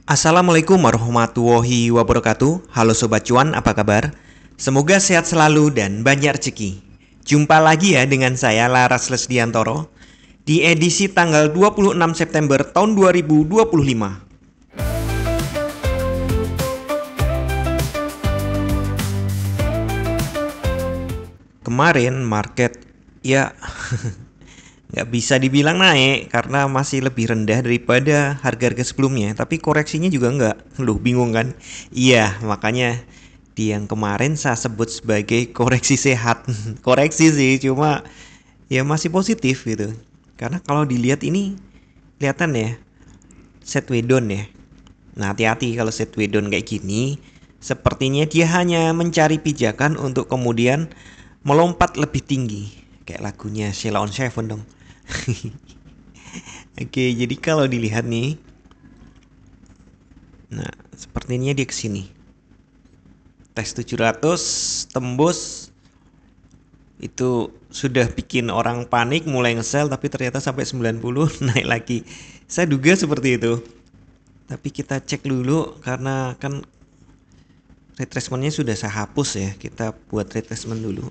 Assalamualaikum warahmatullahi wabarakatuh. Halo Sobat Cuan, apa kabar? Semoga sehat selalu dan banyak rezeki. Jumpa lagi ya dengan saya Laras Lesdiantoro di edisi tanggal 26 September tahun 2025. Kemarin market ya nggak bisa dibilang naik karena masih lebih rendah daripada harga-harga sebelumnya. Tapi koreksinya juga nggak. Lu bingung kan? Iya, makanya di yang kemarin saya sebut sebagai koreksi sehat. Koreksi sih, cuma ya masih positif gitu. Karena kalau dilihat ini kelihatan ya, sideways down ya. Nah, hati-hati kalau sideways down kayak gini. Sepertinya dia hanya mencari pijakan untuk kemudian melompat lebih tinggi. Kayak lagunya Sheila on Seven dong. Oke, jadi kalau dilihat nih, nah sepertinya dia kesini. Tes 700 tembus itu sudah bikin orang panik mulai nge-sell, tapi ternyata sampai 90 naik lagi. Saya duga seperti itu. Tapi kita cek dulu karena kan retracementnya sudah saya hapus ya. Kita buat retracement dulu.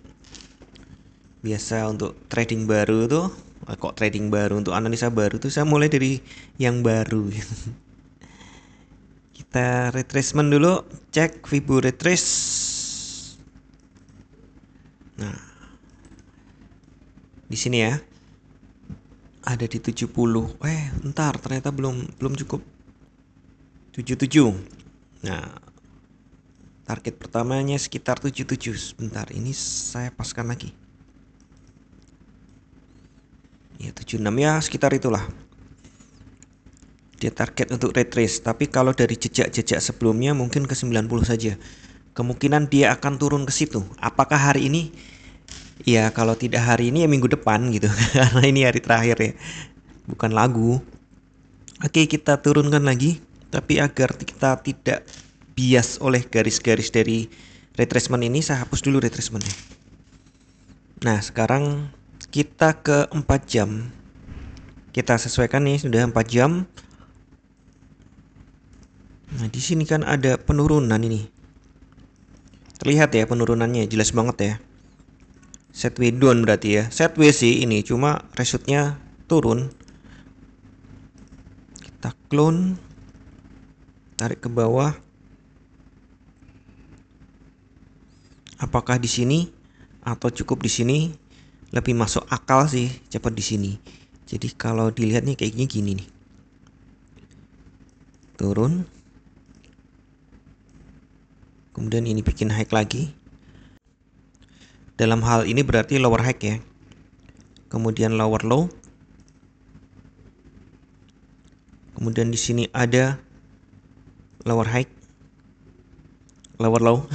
Biasa untuk trading baru tuh, kok trading baru, untuk analisa baru tuh saya mulai dari yang baru. Kita retracement dulu, cek Fibo retrace. Nah, di sini ya. Ada di 70. Entar ternyata belum cukup. 77. Nah, target pertamanya sekitar 77. Sebentar, ini saya paskan lagi. Ya, 76 ya, sekitar itulah. Dia target untuk retrace, tapi kalau dari jejak-jejak sebelumnya mungkin ke 90 saja. Kemungkinan dia akan turun ke situ. Apakah hari ini? Ya, kalau tidak hari ini ya minggu depan gitu. Karena ini hari terakhir ya. Bukan lagu. Oke, kita turunkan lagi, tapi agar kita tidak bias oleh garis-garis dari retracement ini, saya hapus dulu retracementnya. Nah, sekarang kita ke 4 jam. Kita sesuaikan nih, sudah 4 jam. Nah, di sini kan ada penurunan ini. Terlihat ya penurunannya, jelas banget ya. Sideways down berarti ya. Sideways sih ini, cuma reshootnya turun. Kita clone, tarik ke bawah. Apakah di sini atau cukup di sini? Lebih masuk akal sih cepat di sini. Jadi kalau dilihat nih kayak gini nih. Turun. Kemudian ini bikin high lagi. Dalam hal ini berarti lower high ya. Kemudian lower low. Kemudian di sini ada lower high, lower low.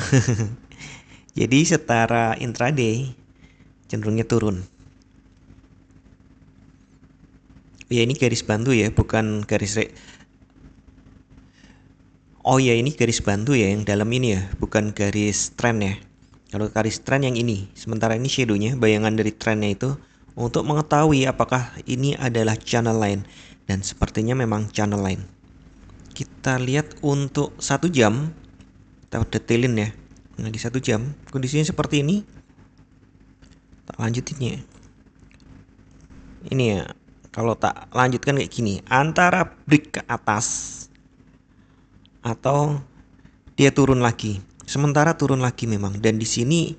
Jadi setara intraday cenderungnya turun. Ya ini garis bantu ya, bukan garis Oh ya, ini garis bantu ya yang dalam ini ya, bukan garis trend ya. Kalau garis trend yang ini, sementara ini shadownya, bayangan dari trendnya itu untuk mengetahui apakah ini adalah channel line, dan sepertinya memang channel line. Kita lihat untuk 1 jam, kita detailin ya. Nah di 1 jam kondisinya seperti ini. Tak lanjutinnya. Ini ya, kalau tak lanjutkan kayak gini, antara break ke atas atau dia turun lagi. Sementara turun lagi memang, dan di sini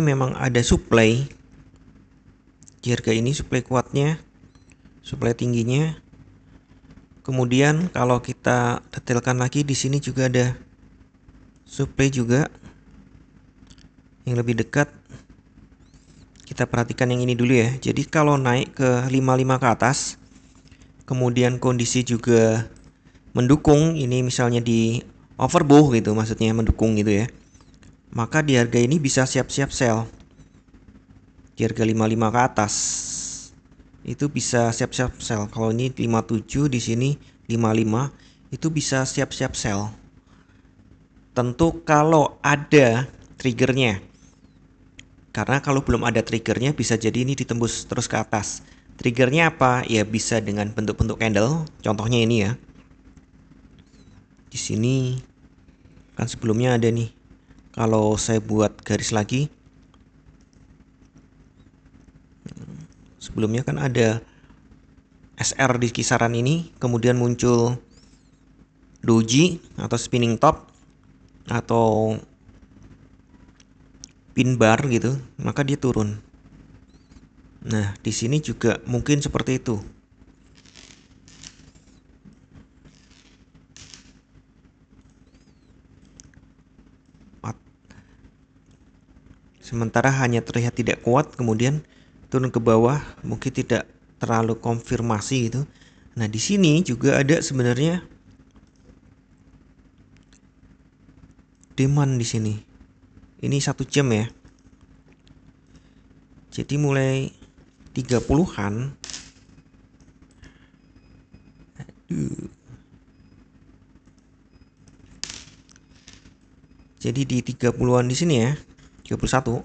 memang ada supply. Di harga ini supply kuatnya, supply tingginya. Kemudian kalau kita detailkan lagi, di sini juga ada supply juga yang lebih dekat. Kita perhatikan yang ini dulu ya. Jadi kalau naik ke 55 ke atas, kemudian kondisi juga mendukung, ini misalnya di overbought gitu, maksudnya mendukung gitu ya, maka di harga ini bisa siap-siap sell. Di harga 55 ke atas itu bisa siap-siap sell. Kalau ini 57, di sini 55, itu bisa siap-siap sell. Tentu kalau ada triggernya. Karena kalau belum ada triggernya bisa jadi ini ditembus terus ke atas. Triggernya apa? Ya bisa dengan bentuk-bentuk candle. Contohnya ini ya. Di sini kan sebelumnya ada nih. Kalau saya buat garis lagi, sebelumnya kan ada SR di kisaran ini, kemudian muncul doji atau spinning top atau pin bar gitu, maka dia turun. Nah, di sini juga mungkin seperti itu. Sementara hanya terlihat tidak kuat, kemudian turun ke bawah, mungkin tidak terlalu konfirmasi gitu. Nah, di sini juga ada sebenarnya demand di sini. Ini 1 jam ya. Jadi mulai 30-an. Jadi di 30-an di sini ya. 31.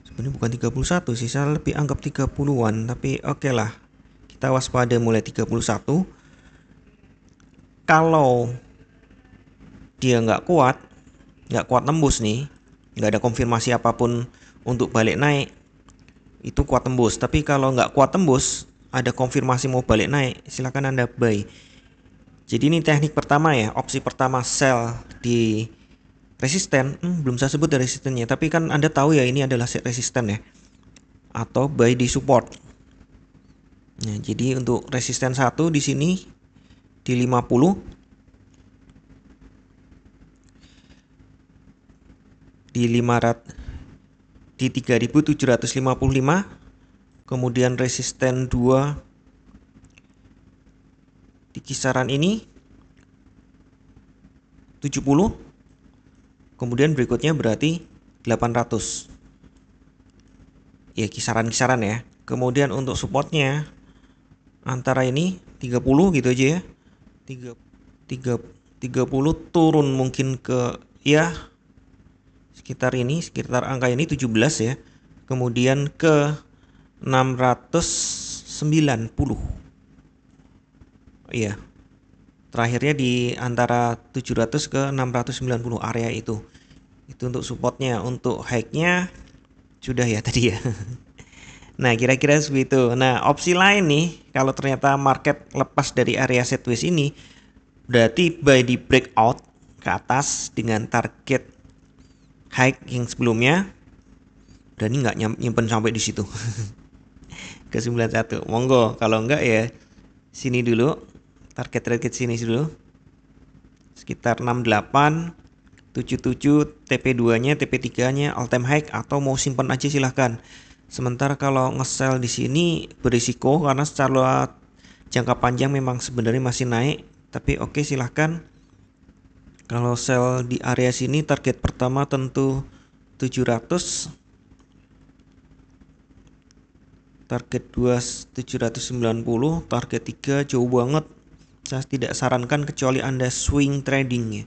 Sebenarnya bukan 31 sih, saya lebih anggap 30-an, tapi oke lah. Kita waspada mulai 31. Kalau dia nggak kuat tembus nih, nggak ada konfirmasi apapun untuk balik naik, itu kuat tembus. Tapi kalau nggak kuat tembus, ada konfirmasi mau balik naik, silakan Anda buy. Jadi ini teknik pertama ya, opsi pertama sell di resisten. Belum saya sebut dari resistennya, tapi kan Anda tahu ya ini adalah resisten ya, atau buy di support. Nah, jadi untuk resisten 1 di sini di 50, di 500, di 3755, kemudian resisten 2 di kisaran ini 70, kemudian berikutnya berarti 800 ya, kisaran-kisaran ya. Kemudian untuk supportnya antara ini 30 gitu aja ya, 30 turun mungkin ke ya sekitar ini, sekitar angka ini 17 ya, kemudian ke 690. Iya, terakhirnya di antara 700 ke 690 area itu untuk supportnya. Untuk high-nya sudah ya tadi ya. Nah, kira-kira seperti itu. Nah, opsi lain nih, kalau ternyata market lepas dari area sideways ini, berarti buy di breakout ke atas dengan target high yang sebelumnya. Berani nggak nyimpen sampai di situ ke 91. Monggo, kalau enggak ya sini dulu, target sini dulu sekitar 68, 77, TP2 nya, TP3 nya all time high, atau mau simpan aja silahkan. Sementara kalau nge-sell di sini berisiko karena secara jangka panjang memang sebenarnya masih naik, tapi oke silahkan. Kalau sell di area sini target pertama tentu 700, target 2 790, target 3 jauh banget. Saya tidak sarankan kecuali Anda swing trading ya.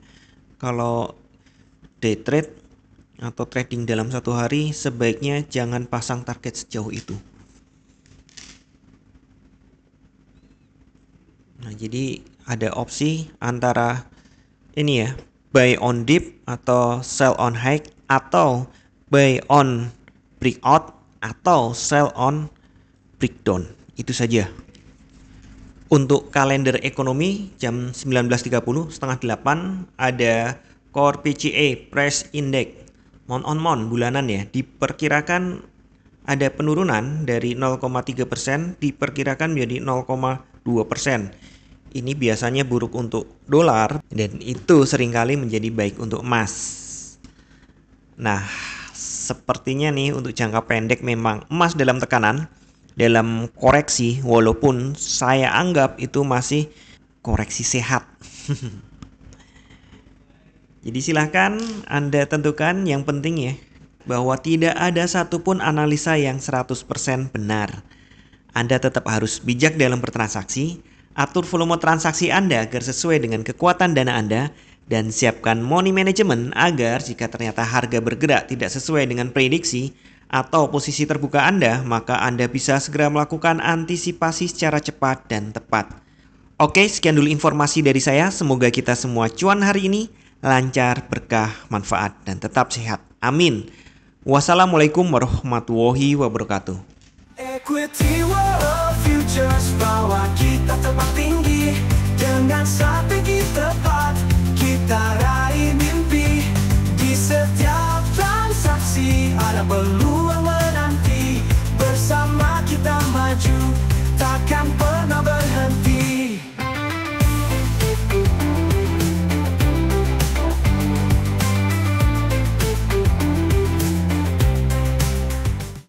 Kalau day trade atau trading dalam satu hari, sebaiknya jangan pasang target sejauh itu. Nah, jadi ada opsi antara ini ya, buy on dip atau sell on high, atau buy on breakout atau sell on breakdown. Itu saja. Untuk kalender ekonomi jam 19.30 setengah 8 ada Core PCE Price Index month-on-month bulanan ya, diperkirakan ada penurunan dari 0,3%, diperkirakan menjadi 0,2%. Ini biasanya buruk untuk dolar dan itu seringkali menjadi baik untuk emas. Nah, sepertinya nih untuk jangka pendek memang emas dalam tekanan, dalam koreksi, walaupun saya anggap itu masih koreksi sehat. Jadi silahkan Anda tentukan, yang penting ya bahwa tidak ada satupun analisa yang 100% benar. Anda tetap harus bijak dalam bertransaksi, atur volume transaksi Anda agar sesuai dengan kekuatan dana Anda, Dan siapkan money management agar jika ternyata harga bergerak tidak sesuai dengan prediksi atau posisi terbuka Anda, maka Anda bisa segera melakukan antisipasi secara cepat dan tepat. Oke, sekian dulu informasi dari saya. Semoga kita semua cuan hari ini lancar, berkah, manfaat, dan tetap sehat. Amin. Wassalamualaikum warahmatullahi wabarakatuh.